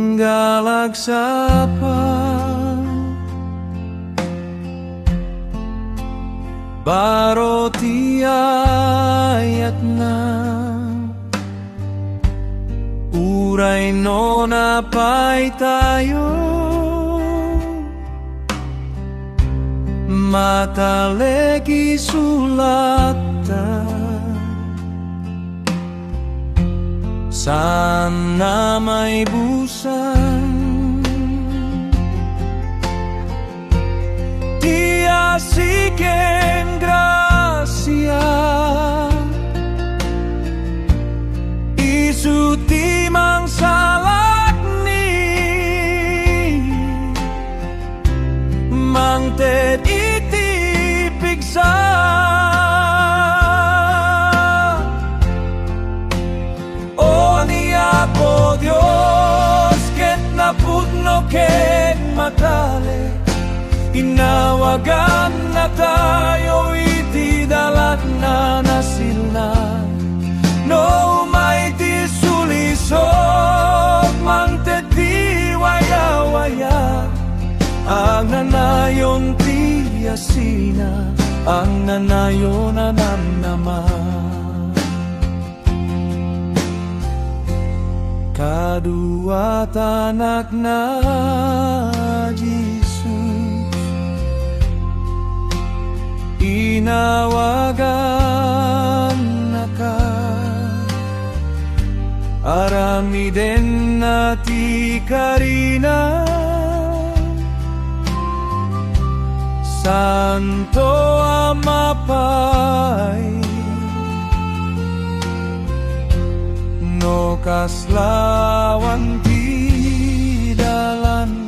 Ingalagsapa baro tiayat na uray no napay tayo matalegi sulata sana may busan dia siken gracia isuti mang salakni mang ted itipigsa o niya po Dios ket napudno ket matale inawagan na tayo iti dalat na nasilna no may ti sulisok mang teti waya-waya ang nanayon ti asina ang nanayon na naman kadua tanak na inawagan na ka aramiden na ti karina Santo Amapay no kaslawan ti dalan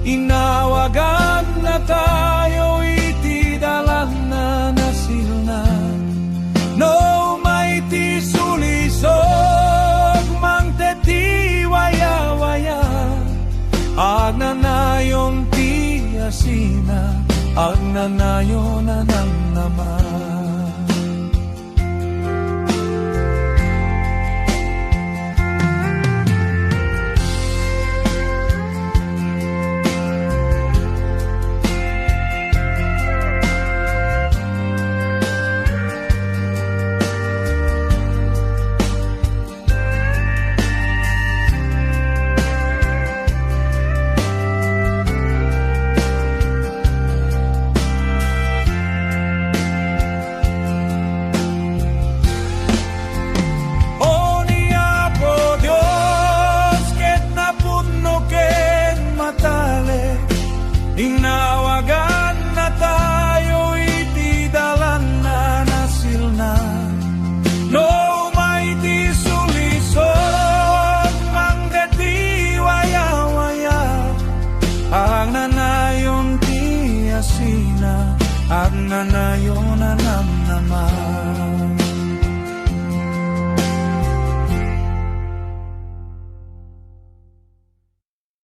inawagan na tayo iti dalan na nasilnan no may ti sulisog mang teti waya-waya agnanayon ti asina agnanayon na nang naman